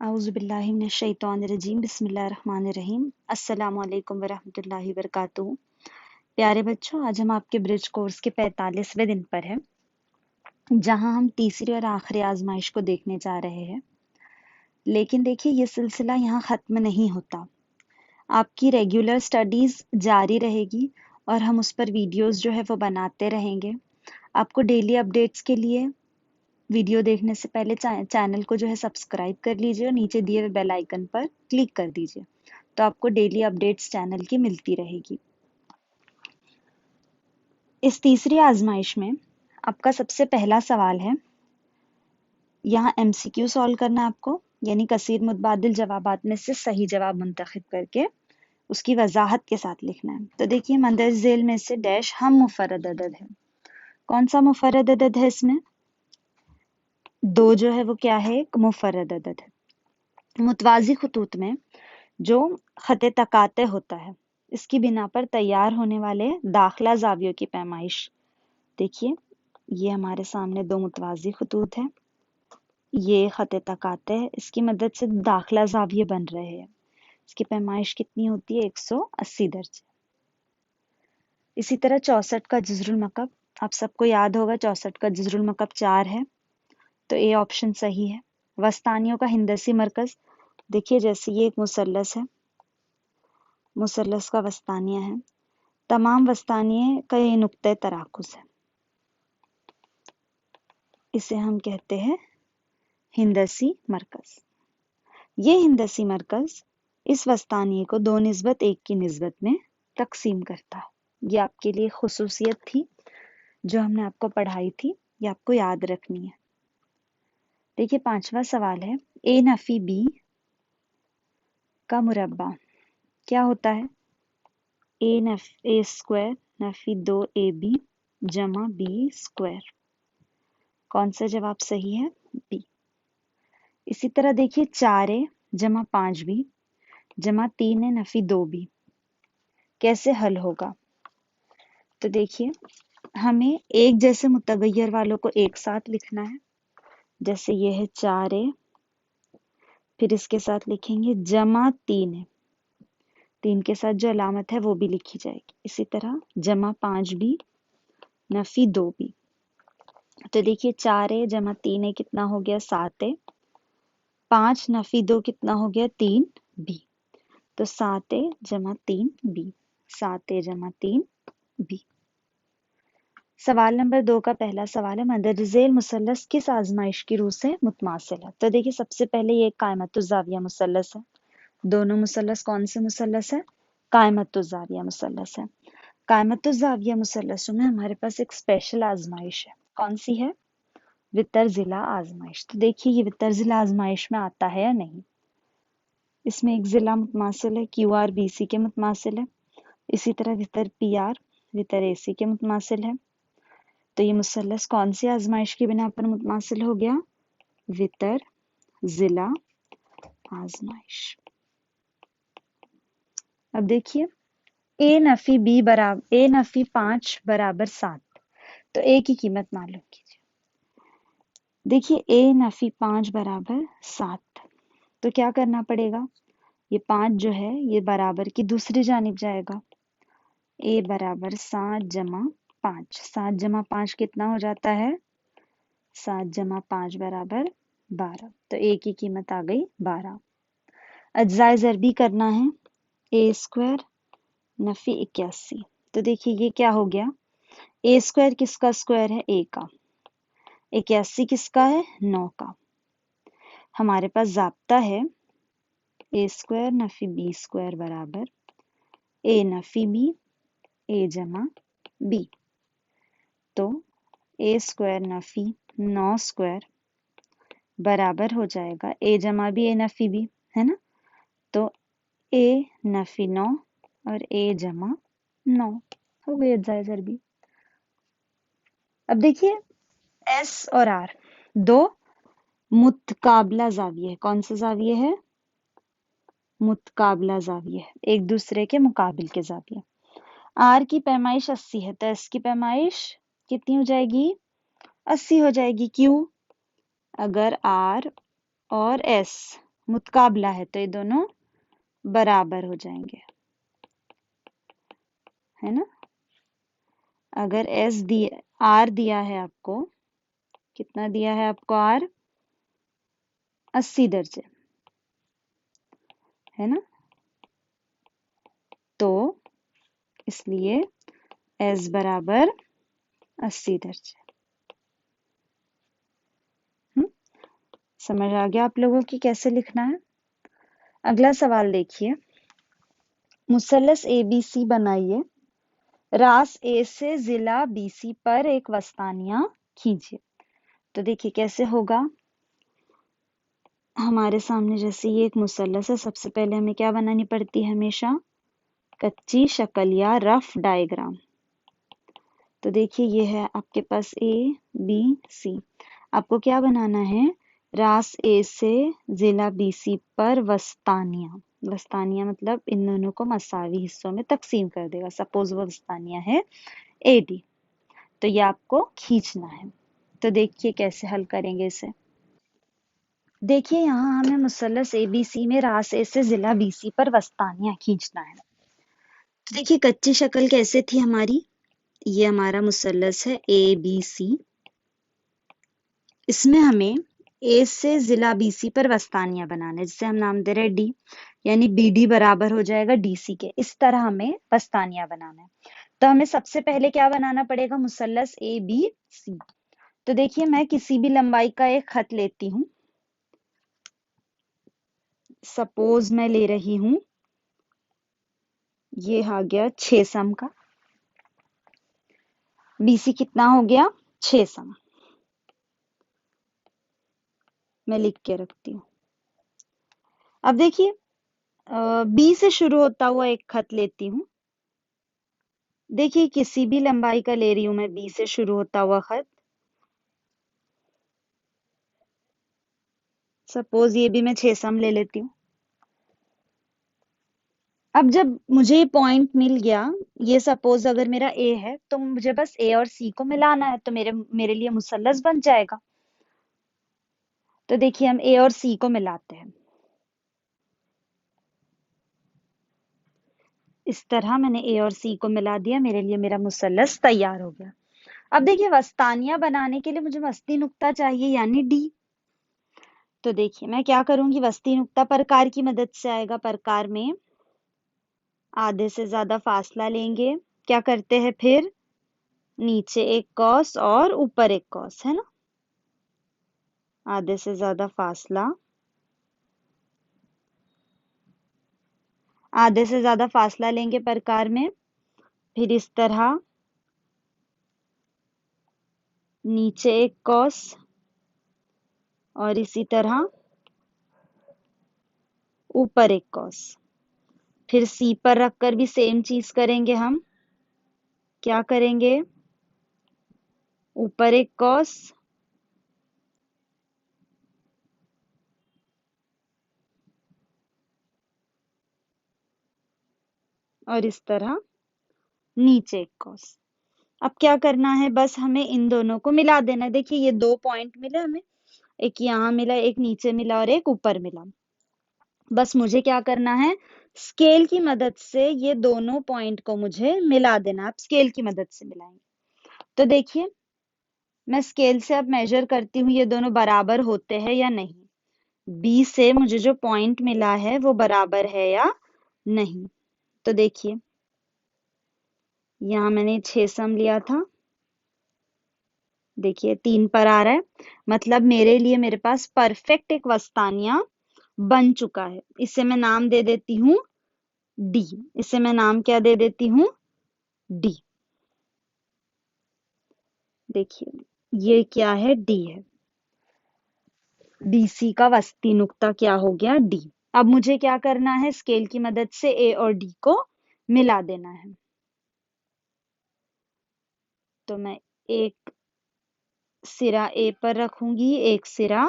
आउज़ुबिल्लाहि मिनश्शैतानिर्रजीम बिस्मिल्लाहिर्रहमानिर्रहीम अस्सलामु अलैकुम वरहमतुल्लाहि वबरकातुहू। प्यारे बच्चों, आज हम आपके ब्रिज कोर्स के 45वें दिन पर हैं, जहां हम तीसरी और आखिरी आजमाइश को देखने जा रहे हैं। लेकिन देखिए, ये सिलसिला यहाँ ख़त्म नहीं होता। आपकी रेगुलर स्टडीज़ जारी रहेगी और हम उस पर वीडियोस जो है वो बनाते रहेंगे। आपको डेली अपडेट्स के लिए वीडियो देखने से पहले चैनल को जो है सब्सक्राइब कर लीजिए और नीचे दिए हुए बेल आइकन पर क्लिक कर दीजिए, तो आपको डेली अपडेट्स चैनल की मिलती रहेगी। इस तीसरी आजमाइश में आपका सबसे पहला सवाल है, यहाँ एमसीक्यू सॉल्व करना है आपको, यानी कसीर मुतबादिल जवाबात में से सही जवाब मुंतखब करके उसकी वजाहत के साथ लिखना है। तो देखिए, मंदरज झेल में से डैश हम मुफर्रद अदद है। कौन सा मुफर्रद अदद है? इसमें दो जो है वो क्या है? एक मुफर्रद अदद है। मुतवाजी खतूत में जो खत तकाते होता है, इसकी बिना पर तैयार होने वाले दाखिला जावियों की पैमाइश। देखिए, ये हमारे सामने दो मुतवाजी खतूत है, ये खत तकाते है, इसकी मदद से दाखिला जाविये बन रहे हैं। इसकी पैमाइश कितनी होती है? 180 दर्जे। इसी तरह 64 का जज़रुल मकब, आप सबको याद होगा 64 का जज़रुल मकब 4 है, तो ए ऑप्शन सही है। वस्तानियों का हिंदसी मरकज, देखिए जैसे ये एक मुसल्लस है, मुसल्लस का वस्तानिया है, तमाम वस्तानिये का ये नुक्ते तराकुस है, इसे हम कहते हैं हिंदसी मरकज। ये हिंदसी मरकज इस वस्तानिये को 2:1 की निस्बत में तकसीम करता है। ये आपके लिए खुसूसियत थी जो हमने आपको पढ़ाई थी, ये आपको याद रखनी है। देखिए, 5वां सवाल है, ए नफी बी का मुरब्बा क्या होता है? ए स्क्वायर नफी 2ab जमा बी स्क्वायर। कौन सा जवाब सही है? बी। इसी तरह देखिए, 4a जमा 5b जमा 3a नफी 2b कैसे हल होगा? तो देखिए, हमें एक जैसे मुतगय्यर वालों को एक साथ लिखना है। जैसे ये है 4a, फिर इसके साथ लिखेंगे जमा 3a, 3 के साथ जो अलामत है वो भी लिखी जाएगी। इसी तरह जमा 5b नफी 2b। तो देखिए, 4a जमा 3a कितना हो गया? 7a। 5 नफी 2 कितना हो गया? 3b। तो 7a जमा 3b, 7a जमा 3b। सवाल नंबर 2 का पहला सवाल है, मदरजेल मुसल्लस किस आजमाइश की रूह से मुतमासिल है? तो देखिए, सबसे पहले ये कायमतुज़्ज़ाविया मुसल्लस है। दोनों मुसल्लस कौन से मुसल्लस है? कायमतुज़्ज़ाविया मुसल्लस है। कायमतुज़्ज़ाविया मुसल्लसों में हमारे पास एक स्पेशल आजमाइश है। कौन सी है? वितर जिला आजमाइश। तो देखिए, ये वितर जिला आजमाइश में आता है या नहीं? इसमें एक जिला मुतमासिल है, QR BC के मुतमासिल है। इसी तरह वितर PR वितर AC के मुतमासिल है। तो ये मुसल्लस कौन सी आजमाइश की बिना पर मुतमासिल हो गया? वितर जिला आजमाइश। अब देखिए, ए नफी 5 बराबर 7, तो ए की कीमत मालूम कीजिए। देखिए, ए नफी 5 बराबर 7, तो क्या करना पड़ेगा? ये 5 जो है ये बराबर की दूसरी जानिब जाएगा। ए बराबर 7 जमा 5, 7 जमा 5 कितना हो जाता है? 7 जमा 5 बराबर 12, तो ए की कीमत आ गई 12। अज्जाए ज़रबी करना है, ए स्क्वायर नफी 81। तो देखिए, ये क्या हो गया? ए स्क्वायर किसका स्क्वायर है? ए का। 81 किसका है? 9 का। हमारे पास ज़ाब्ता है ए स्क्वायर नफी बी स्क्वायर बराबर ए नफी बी, ए जमा बी। तो ए स्क्वायर नफी 9 स्क्वायर बराबर हो जाएगा ए जमा बी, ए नफी बी, है ना? तो ए नफी 9 और ए जमा 9 हो गई अज्जाए ज़रबी। अब देखिए, एस और आर दो मुतकाबला जाविये है। कौन से जाविये है? मुतकाबला जाविये है, एक दूसरे के मुकाबिल के जाविये। आर की पैमाइश 80 है, तो एस की पैमाइश कितनी हो जाएगी? 80 हो जाएगी। क्यों? अगर आर और एस मुतकाबला है तो ये दोनों बराबर हो जाएंगे, है ना। अगर आर दिया है आपको, कितना दिया है आपको आर, 80 दर्जे, है ना। तो इसलिए एस बराबर 80 दर्जे। समझ आ गया आप लोगों की कैसे लिखना है। अगला सवाल देखिए, मुसल्लस एबीसी बनाइए, रास ए से जिला बीसी पर एक वस्तानिया खींचिए। तो देखिए कैसे होगा, हमारे सामने जैसे ये एक मुसल्लस है, सबसे पहले हमें क्या बनानी पड़ती है, हमेशा कच्ची शक्ल या रफ डायग्राम। तो देखिए ये है आपके पास ए बी सी, आपको क्या बनाना है, रास ए से जिला बीसी पर वस्तानिया। वस्तानिया मतलब इन दोनों को मसावी हिस्सों में तकसीम कर देगा। सपोज वो वस्तानिया है ए डी, तो ये आपको खींचना है। तो देखिए कैसे हल करेंगे इसे। देखिए यहाँ हमें मुसल्लस एबीसी में रास ए से जिला बीसी पर वस्तानिया खींचना है। तो देखिए कच्ची शक्ल कैसे थी हमारी, ये हमारा मुसल्लस है ए बी सी, इसमें हमें ए से जिला बीसी पर वस्तानिया बनाना है, जिसे हम नाम दे रहे हैं डी, यानी बी डी बराबर हो जाएगा डीसी के। इस तरह हमें वस्तानिया बनाना है। तो हमें सबसे पहले क्या बनाना पड़ेगा, मुसल्लस ए बी सी। तो देखिए मैं किसी भी लंबाई का एक खत लेती हूँ, सपोज मैं ले रही हूं, ये आ गया 6 सम का, बीसी कितना हो गया 6 सम, मैं लिख के रखती हूँ। अब देखिए बी से शुरू होता हुआ एक खत लेती हूँ, देखिए किसी भी लंबाई का ले रही हूं मैं, बी से शुरू होता हुआ खत, सपोज ये भी मैं 6 सम ले लेती हूँ। अब जब मुझे ये पॉइंट मिल गया, ये सपोज अगर मेरा ए है तो मुझे बस ए और सी को मिलाना है, तो मेरे मेरे लिए मुसल्लस बन जाएगा। तो देखिए हम ए और सी को मिलाते हैं, इस तरह मैंने ए और सी को मिला दिया, मेरे लिए मेरा मुसल्लस तैयार हो गया। अब देखिए वस्तानिया बनाने के लिए मुझे वस्ती नुक्ता चाहिए, यानी डी। तो देखिए मैं क्या करूंगी, वस्ती नुक्ता प्रकार की मदद से आएगा। प्रकार में आधे से ज्यादा फासला लेंगे, क्या करते हैं फिर, नीचे एक कॉस और ऊपर एक कॉस, है ना। आधे से ज्यादा फासला, आधे से ज्यादा फासला लेंगे प्रकार में, फिर इस तरह नीचे एक कॉस और इसी तरह ऊपर एक कॉस। फिर सी पर रखकर भी सेम चीज करेंगे हम, क्या करेंगे, ऊपर एक कॉस और इस तरह नीचे एक कॉस। अब क्या करना है, बस हमें इन दोनों को मिला देना है। देखिए ये 2 पॉइंट मिले हमें, एक यहाँ मिला, एक नीचे मिला और एक ऊपर मिला। बस मुझे क्या करना है, स्केल की मदद से ये दोनों पॉइंट को मुझे मिला देना। आप स्केल की मदद से मिलाएंगे। तो देखिए मैं स्केल से अब मेजर करती हूँ ये दोनों बराबर होते हैं या नहीं, बी से मुझे जो पॉइंट मिला है वो बराबर है या नहीं। तो देखिए यहाँ मैंने 6 सम लिया था, देखिए 3 पर आ रहा है, मतलब मेरे लिए मेरे पास परफेक्ट एक वस्तानिया बन चुका है। इसे मैं नाम दे देती हूँ डी, इसे मैं नाम क्या दे देती हूँ, डी। देखिए ये क्या है, डी है, बीसी का वस्ती नुक्ता क्या हो गया, डी। अब मुझे क्या करना है, स्केल की मदद से ए और डी को मिला देना है। तो मैं एक सिरा ए पर रखूंगी, एक सिरा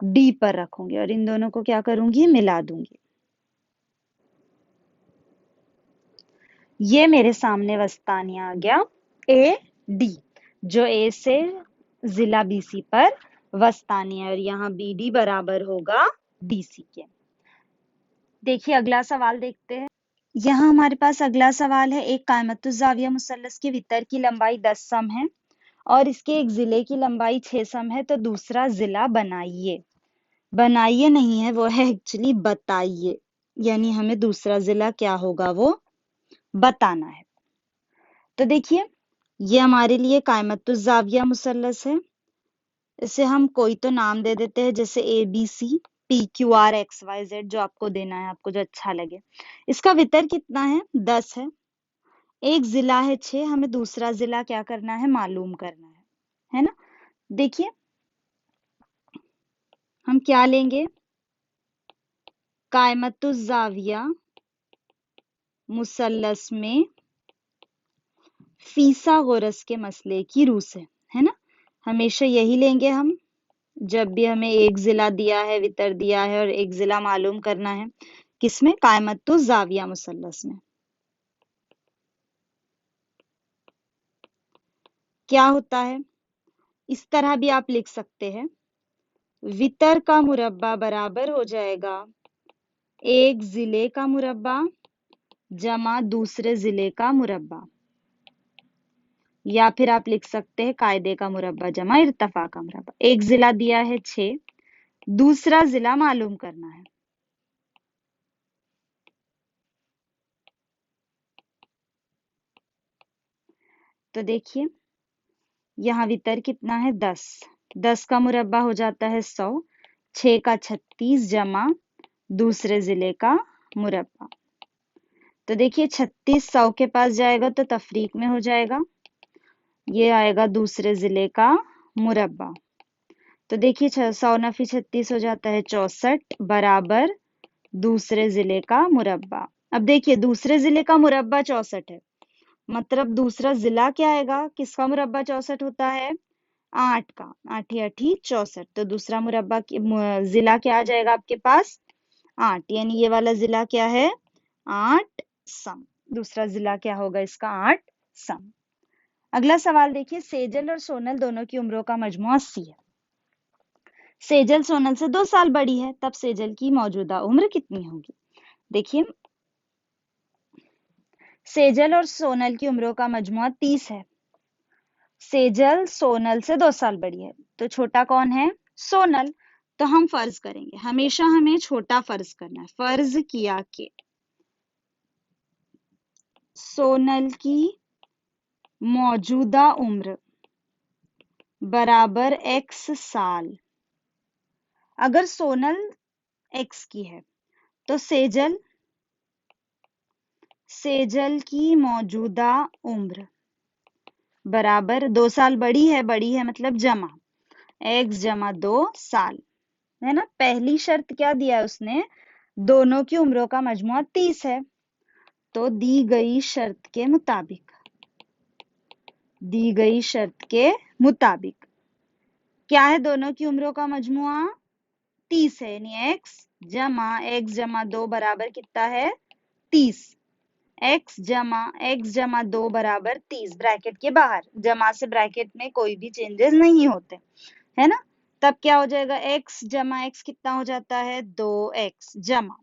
डी पर रखूंगी और इन दोनों को क्या करूंगी, मिला दूंगी। ये मेरे सामने वस्तानिया आ गया ए डी, जो ए से जिला बीसी पर वस्तानिया, और यहाँ बी डी बराबर होगा BC के। देखिए अगला सवाल देखते हैं। यहाँ हमारे पास अगला सवाल है, एक कायमतुज़ाविया मुसल्लस के वितर की लंबाई 10 सम है और इसके एक जिले की लंबाई 6 सम है, तो दूसरा जिला बनाइए। बनाइए नहीं है, वो है एक्चुअली बताइए, यानी हमें दूसरा जिला क्या होगा वो बताना है। तो देखिए ये हमारे लिए कायमतुज़ाविया मुसल्लस है। इसे हम कोई तो नाम दे देते हैं, जैसे ABC, PQR XYZ, जो आपको देना है, आपको जो अच्छा लगे। इसका वितर कितना है? 10 है। एक जिला है 6, हमें दूसरा जिला क्या करना है? मालूम करना है ना। देखिए हम क्या लेंगे, कायमतुज़ाविया मुसल्लस में फीसागोरस के मसले की रूह से, है ना। हमेशा यही लेंगे हम, जब भी हमें एक जिला दिया है, वितर दिया है और एक जिला मालूम करना है। किसमें? कायमतुज़ाविया मुसल्लस में। क्या होता है, इस तरह भी आप लिख सकते हैं, वितर का मुरब्बा बराबर हो जाएगा एक जिले का मुरब्बा जमा दूसरे जिले का मुरब्बा, या फिर आप लिख सकते हैं कायदे का मुरब्बा जमा इर्तफा का मुरब्बा। एक जिला दिया है 6, दूसरा जिला मालूम करना है। तो देखिए यहाँ वितर कितना है? 10। 10 का मुरब्बा हो जाता है 100, 6 का 36 जमा दूसरे जिले का मुरब्बा। तो देखिए 36 100 के पास जाएगा तो तफरीक में हो जाएगा, ये आएगा दूसरे जिले का मुरब्बा। तो देखिए 100 नफी 36 हो जाता है 64 बराबर दूसरे जिले का मुरब्बा। अब देखिए दूसरे जिले का मुरब्बा 64 है, मतलब दूसरा जिला क्या आएगा? किसका मुरब्बा 64 होता है? 8 का। 8 8 64, तो दूसरा मुरब्बा जिला क्या आ जाएगा आपके पास? 8, यानी ये वाला जिला क्या है? 8 सम। दूसरा जिला क्या होगा इसका? 8 सम। अगला सवाल देखिए, सेजल और सोनल दोनों की उम्रों का मजमू 80 है। सेजल सोनल से 2 साल बड़ी है, तब सेजल की मौजूदा उम्र कितनी होगी? देखिए सेजल और सोनल की उम्रों का मजमुआ 30 है। सेजल सोनल से 2 साल बड़ी है, तो छोटा कौन है? सोनल। तो हम फर्ज करेंगे, हमेशा हमें छोटा फर्ज करना है। फर्ज किया कि सोनल की मौजूदा उम्र बराबर x साल। अगर सोनल x की है तो सेजल की मौजूदा उम्र बराबर 2 साल बड़ी है मतलब जमा x जमा 2 साल, है ना। पहली शर्त क्या दिया है उसने? दोनों की उम्रों का मजमुआ 30 है। तो दी गई शर्त के मुताबिक क्या है? दोनों की उम्रों का मजमुआ 30 है, यानी x जमा 2 बराबर कितना है? 30। x जमा 2 बराबर 30, ब्रैकेट के बाहर, जमा से ब्रैकेट में कोई भी चेंजेस नहीं होते, है ना। तब क्या हो जाएगा? x जमा x कितना हो जाता है? 2x जमा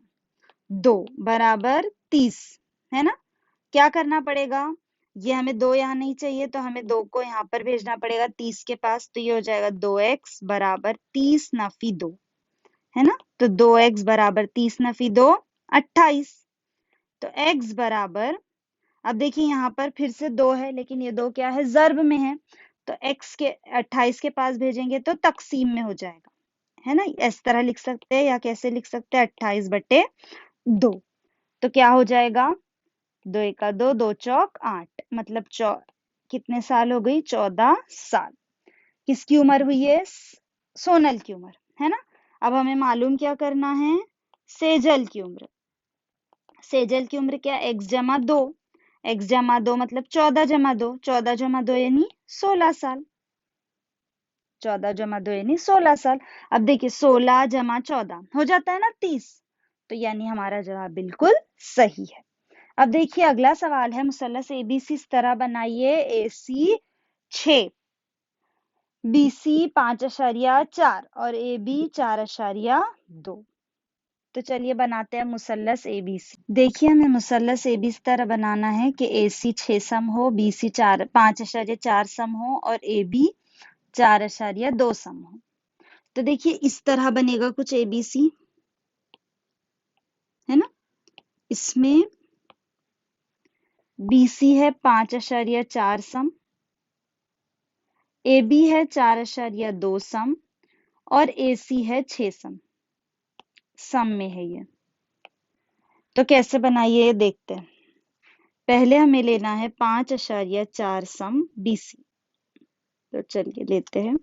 2 बराबर 30, है ना। क्या करना पड़ेगा? ये हमें 2 यहाँ नहीं चाहिए, तो हमें 2 को यहाँ पर भेजना पड़ेगा 30 के पास, तो ये हो जाएगा 2x बराबर 30 नफी 2, है ना। तो 2x बराबर 30 नफी 2 28। तो x बराबर, अब देखिए यहाँ पर फिर से 2 है, लेकिन ये 2 क्या है? ज़र्ब में है, तो x के 28 के पास भेजेंगे तो तकसीम में हो जाएगा, है ना। इस तरह लिख सकते हैं, या कैसे लिख सकते हैं? 28 बटे 2। तो क्या हो जाएगा? 2 एका 2, 2 चौक 8, मतलब कितने साल हो गई? 14 साल। किसकी उम्र हुई है? सोनल की उम्र, है ना। अब हमें मालूम क्या करना है? सेजल की उम्र। सेजल की उम्र क्या? x जमा 2, x जमा 2 मतलब 14 जमा 2, 14 जमा 2 यानी 16 साल। 14 जमा 2 यानी 16 साल। अब देखिए 16 जमा 14 हो जाता है ना 30, तो यानी हमारा जवाब बिल्कुल सही है। अब देखिए अगला सवाल है, मुसल्लस एबीसी इस तरह बनाइए, AC 6, BC 5.4 और AB 4.2। तो चलिए बनाते हैं मुसल्लस एबीसी। देखिए हमें मुसल्लस एबी इस तरह बनाना है कि एसी 6 सम हो, बीसी 5.4 सम हो और एबी 4.2 सम हो। तो देखिए इस तरह बनेगा कुछ एबीसी, है ना। इसमें बीसी है 5.4 सम, एबी है 4.2 सम और एसी है 6 सम में है ये। तो कैसे बनाइए ये देखते हैं। पहले हमें लेना है 5.4 सम बीसी। तो चलिए लेते हैं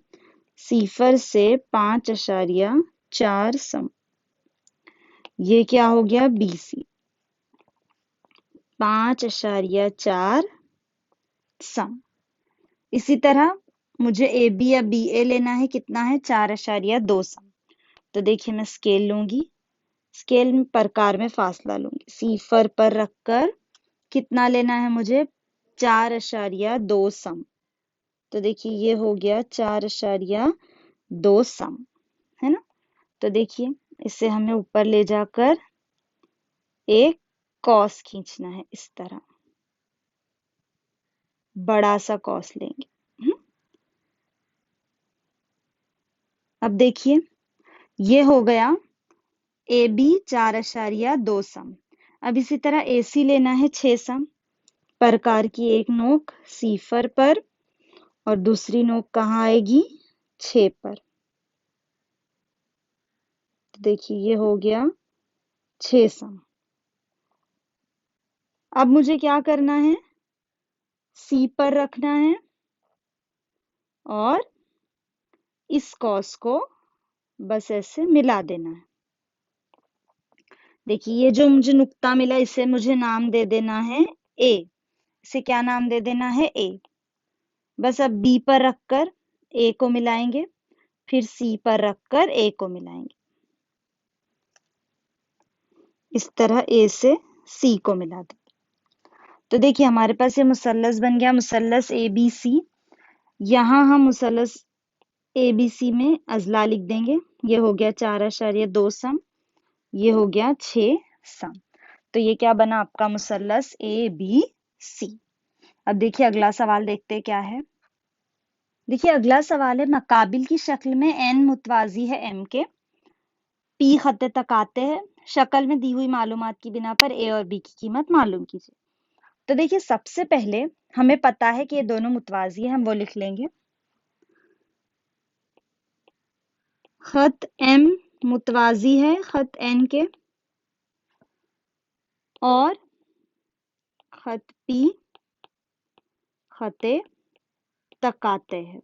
सिफर से 5.4 सम, ये क्या हो गया बीसी 5.4 सम। इसी तरह मुझे ए बी या बी ए लेना है, कितना है 4.2 सम। तो देखिए मैं स्केल लूंगी, स्केल में प्रकार में फासला लूंगी, सिफर पर रखकर कितना लेना है मुझे 4.2 सम। तो देखिए ये हो गया 4.2 सम, है ना। तो देखिए इसे हमें ऊपर ले जाकर एक कॉस खींचना है, इस तरह बड़ा सा कॉस लेंगे। अब देखिए ये हो गया ए बी 4.2 सम। अब इसी तरह ए सी लेना है 6 सम। प्रकार की एक नोक सिफर पर और दूसरी नोक कहाँ आएगी 6 पर। तो देखिए ये हो गया 6 सम। अब मुझे क्या करना है, सी पर रखना है और इस कॉस को बस ऐसे मिला देना है। देखिए ये जो मुझे नुक्ता मिला इसे मुझे नाम दे देना है ए। इसे क्या नाम दे देना है ए। बस अब बी पर रखकर ए को मिलाएंगे, फिर सी पर रखकर ए को मिलाएंगे, इस तरह ए से सी को मिला देंगे। तो देखिए हमारे पास ये मुसल्लस बन गया, मुसल्लस ए बी सी। यहाँ हम मुसल्लस ए बी सी में अजला लिख देंगे। ये हो गया 4.2 सम, ये हो गया 6 सम। तो ये क्या बना आपका मुसल्लस ए बी सी। अब देखिए अगला सवाल देखते हैं क्या है। देखिए अगला सवाल है, मकाबिल की शक्ल में एन मुतवाजी है एम के, पी खत्ते तक आते हैं, शक्ल में दी हुई मालूमात की बिना पर ए और बी की कीमत मालूम कीजिए। तो देखिए सबसे पहले हमें पता है कि ये दोनों मुतवाजी है, हम वो लिख लेंगे। खत एम मुतवाजी है खत एन के और खत पी खते तक आते हैं,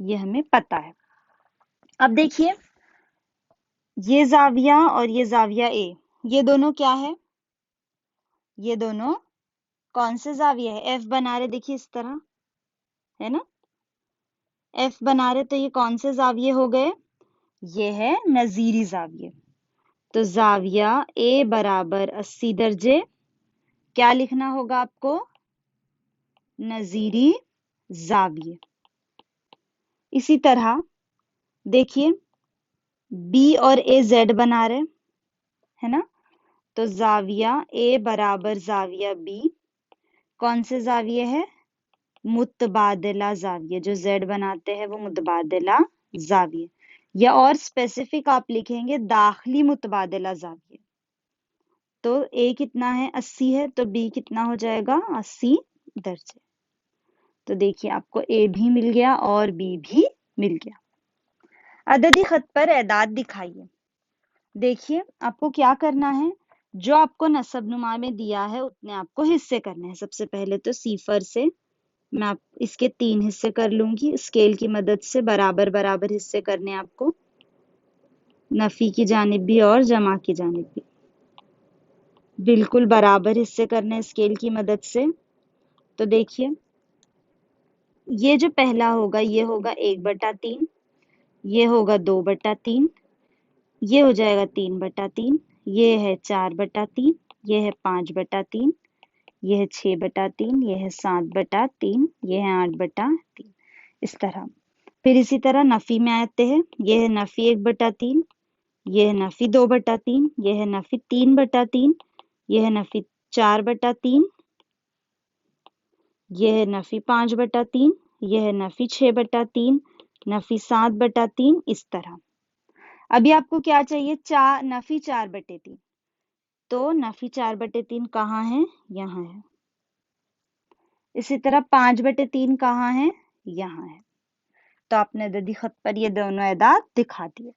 ये हमें पता है। अब देखिए ये जाविया और ये जाविया ए, ये दोनों क्या है, ये दोनों कौन से जाविया है, एफ बना रहे, देखिए इस तरह है ना, एफ बना रहे, तो ये कौन से जाविये हो गए, ये है नजीरी जाविये। तो जाविया ए बराबर 80 दर्जे, क्या लिखना होगा आपको, नजीरी जाविये। इसी तरह देखिए बी और ए जेड बना रहे, है ना। तो जाविया ए बराबर जाविया बी, कौन से जाविये है, मुतबादला जाविये, जो जेड बनाते हैं वो मुतबादला जाविये, या और स्पेसिफिक आप लिखेंगे दाखिली मुतबादला जाविये। तो ए कितना है 80 है, तो बी कितना हो जाएगा 80 दर्जे। तो देखिए आपको ए भी मिल गया और बी भी मिल गया। अददी खत पर एदाद दिखाइए। देखिए आपको क्या करना है, जो आपको नसबनुमा में दिया है उतने आपको हिस्से करने हैं। सबसे पहले तो सिफर से मैं आप इसके 3 हिस्से कर लूंगी, स्केल की मदद से बराबर बराबर हिस्से करने आपको, नफी की जानिब भी और जमा की जानिब भी बिल्कुल बराबर हिस्से करने स्केल की मदद से। तो देखिए ये जो पहला होगा ये होगा 1/3, ये होगा 2/3, ये हो जाएगा 3/3, ये है 4/3, ये है 5/3, ये है 6/3, ये है 7/3, ये है 8/3, इस तरह। फिर इसी तरह नफी में आते हैं, ये है नफी 1/3, ये है नफी 2/3, ये है नफी 3/3, ये है नफी 4/3, ये है नफी 5/3, ये है नफी 6/3, नफी 7/3, इस तरह। अभी आपको क्या चाहिए? नफी 4/3। तो नफी 4/3 कहाँ है? यहाँ है। इसी तरह 5/3 कहाँ है? यहाँ है। तो आपने ददी खत पर ये दोनों एदाद दिखा दिए।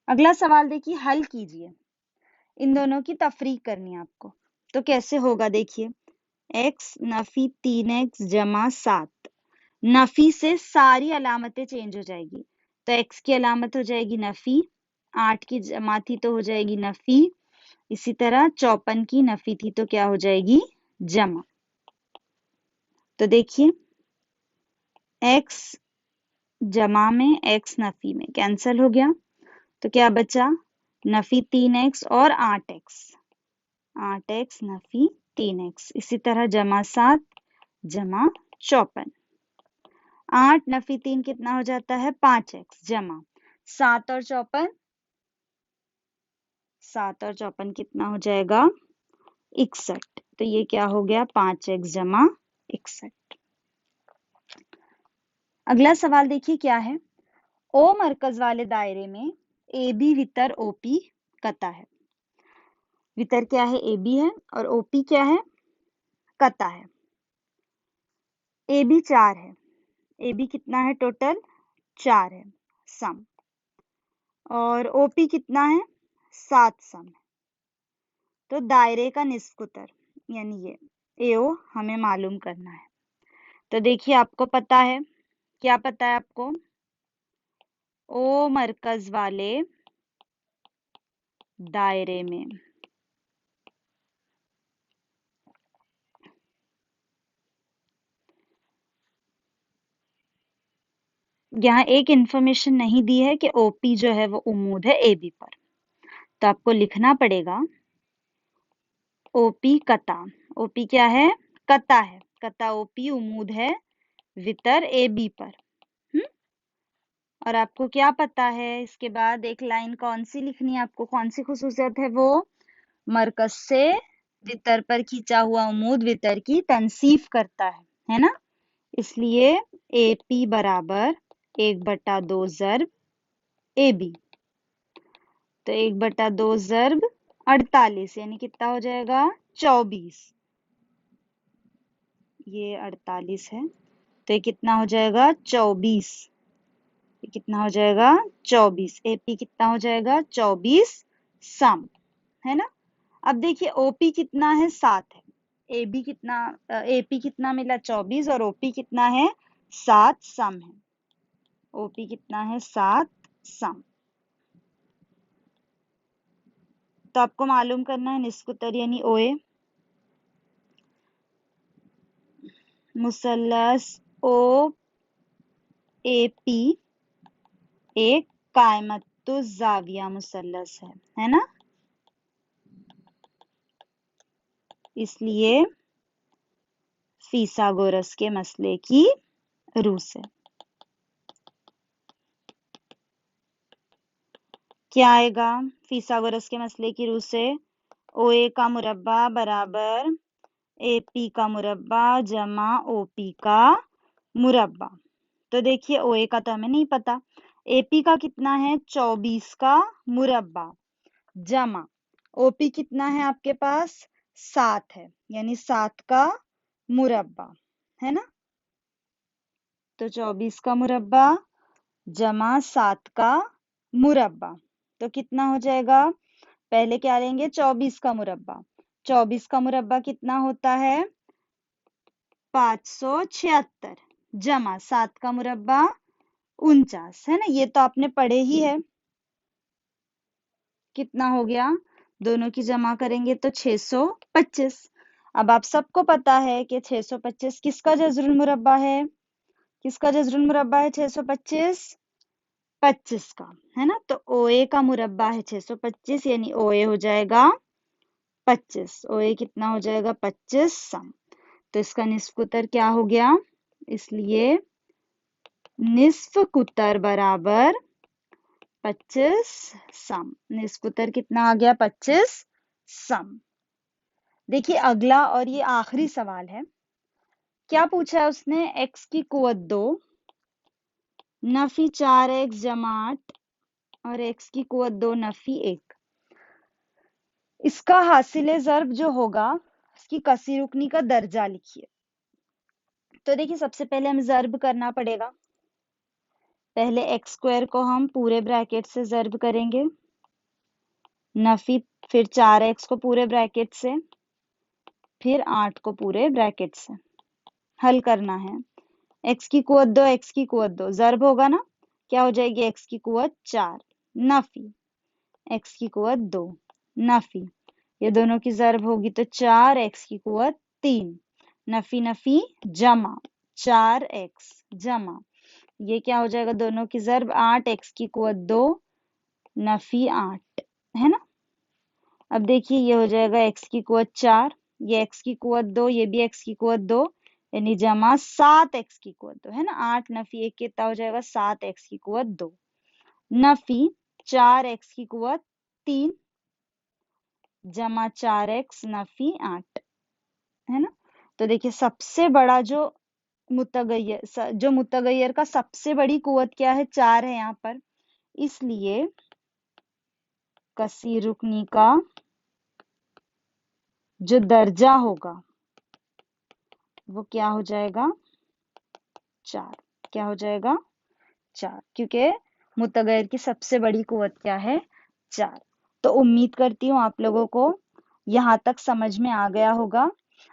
अगला सवाल देखिए, हल कीजिए। इन दोनों की तफरीक करनी है आपको। तो कैसे होगा देखिए, x नफी 3x जमा 7। नफी से सारी अलामतें चेंज हो जाएगी। तो x की अलामत हो जाएगी नफी, 8 की जमा थी तो हो जाएगी नफी, इसी तरह 54 की नफी थी तो क्या हो जाएगी? जमा। तो देखिए x जमा में x नफी में कैंसल हो गया, तो क्या बचा? नफी 3x और 8x, 8x नफी 3x, इसी तरह जमा 7 जमा 54। 8 नफी 3 कितना हो जाता है? 5x जमा 7 और 54, 7 और 54 कितना हो जाएगा? 61। तो ये क्या हो गया? 5x जमा 61। अगला सवाल देखिए क्या है। ओ मरकज वाले दायरे में ए बी वितर ओपी कता है। वितर क्या है? ए बी है, और ओपी क्या है? कता है। ए बी 4 है, ए बी कितना है टोटल? 4 है सम, और ओपी कितना है? 7 सम। तो दायरे का निस्फ उत्तर यानी ये एओ हमें मालूम करना है। तो देखिए आपको पता है, क्या पता है आपको? ओ मरकज वाले दायरे में यहाँ एक इंफॉर्मेशन नहीं दी है कि ओपी जो है वो उम्मूद है ए बी पर। तो आपको लिखना पड़ेगा ओपी कता। ओपी क्या है? कता है। कता ओपी उम्मूद है वितर ए बी पर। हम्म। और आपको क्या पता है? इसके बाद एक लाइन कौन सी लिखनी है आपको? कौन सी खुसूसियत है वो? मरकज से वितर पर खींचा हुआ उम्मूद वितर की तनसीफ करता है ना? इसलिए AP बराबर 1/2 ज़र्ब AB। तो 1/2 ज़र्ब 48 यानी कितना हो जाएगा? 24। ये 48 है, तो ये कितना हो जाएगा? 24। ये कितना हो जाएगा? 24। AP कितना हो जाएगा? 24 सम, है ना? अब देखिए OP कितना है? 7 है। AB कितना, AP कितना मिला? 24, और OP कितना है? 7 सम है। OP कितना है? 7 सम। तो आपको मालूम करना है निस्फ उत्तर यानी OA। मुसल्लस OAP एक कायमतुज़्ज़ाविया मुसल्लस है ना? इसलिए फीसागोरस के मसले की रूह से क्या आएगा? फीसागोरस के मसले की रूह से OA का मुरब्बा बराबर AP का मुरब्बा जमा OP का मुरब्बा। तो देखिए OA का तो हमें नहीं पता, AP का कितना है? 24 का मुरब्बा जमा OP कितना है आपके पास? 7 है, यानी 7 का मुरब्बा, है ना? तो 24 का मुरब्बा जमा 7 का मुरब्बा, तो कितना हो जाएगा? पहले क्या लेंगे? 24 का मुरब्बा। 24 का मुरब्बा कितना होता है? 576 जमा 7 का मुरब्बा 49, है ना? ये तो आपने पढ़े ही है। कितना हो गया? दोनों की जमा करेंगे तो 625। अब आप सबको पता है कि 625 किसका जज़रुल मुरब्बा है? किसका जज़रुल मुरब्बा है 625? 25 का, है ना? तो OA का मुरब्बा है 625, यानी OA हो जाएगा 25। OA कितना हो जाएगा? 25 सम। तो इसका निस्फ उत्तर क्या हो गया? इसलिए निस्फ कुतर बराबर 25 सम। इसका उत्तर कितना आ गया? 25 सम। देखिए अगला और ये आखिरी सवाल है। क्या पूछा है उसने? x की कुवत 2 नफी 4x जमा 8 और x की कुवत 2 नफी 1। इसका हासिल ज़र्ब जो होगा इसकी कसी रुकनी का दर्जा लिखिए। तो देखिए सबसे पहले हमें ज़र्ब करना पड़ेगा। पहले x स्क्वायर को हम पूरे ब्रैकेट से ज़र्ब करेंगे, नफी फिर 4x को पूरे ब्रैकेट से, फिर 8 को पूरे ब्रैकेट से। हल करना है। x की कुवत 2 x की कुवत 2 ज़र्ब होगा ना, क्या हो जाएगी? x की कुवत 4 नफी x की कुवत 2 नफी, ये दोनों की ज़र्ब होगी तो 4x की कुवत 3 नफी नफी जमा 4x जमा, ये क्या हो जाएगा? दोनों की ज़र्ब 8x की कुवत 2 नफी 8, है ना। अब देखिए ये हो जाएगा x की कुवत 4, ये x की कुवत 2, ये भी x की कुवत 2, यानी जमा 7x की कुवत 2, है ना। 8 नफी 1 कितना हो जाएगा? 7x की कुवत 2 नफी 4x की कुवत 3 जमा 4x नफी 8, है ना। तो देखिए सबसे बड़ा जो मुतगय्यर का सबसे बड़ी कुवत क्या है? 4 है यहाँ पर, इसलिए कसी रुकनी का जो दर्जा होगा वो क्या हो जाएगा? 4। क्या हो जाएगा? 4, क्योंकि मुतगैर की सबसे बड़ी कुवत क्या है? 4। तो उम्मीद करती हूँ आप लोगों को यहाँ तक समझ में आ गया होगा।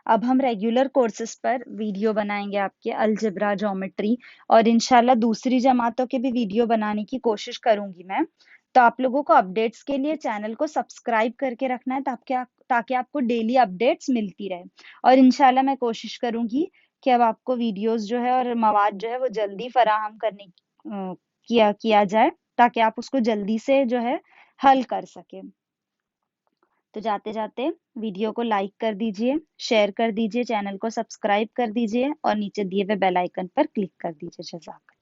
अब हम रेगुलर कोर्सेज पर वीडियो बनाएंगे आपके अलजेब्रा, ज्योमेट्री, और इंशाल्लाह दूसरी जमातों के भी वीडियो बनाने की कोशिश करूंगी मैं। तो आप लोगों को अपडेट्स के लिए चैनल को सब्सक्राइब करके रखना है, ताकि आपको डेली अपडेट्स मिलती रहे। और इंशाल्लाह मैं कोशिश करूंगी कि अब आपको वीडियोस जो है और मवाद जो है वो जल्दी फराहम करने किया जाए, ताकि आप उसको जल्दी से जो है हल कर सकें। तो जाते जाते वीडियो को लाइक कर दीजिए, शेयर कर दीजिए, चैनल को सब्सक्राइब कर दीजिए और नीचे दिए हुए बेल आइकन पर क्लिक कर दीजिए। जज़ाक।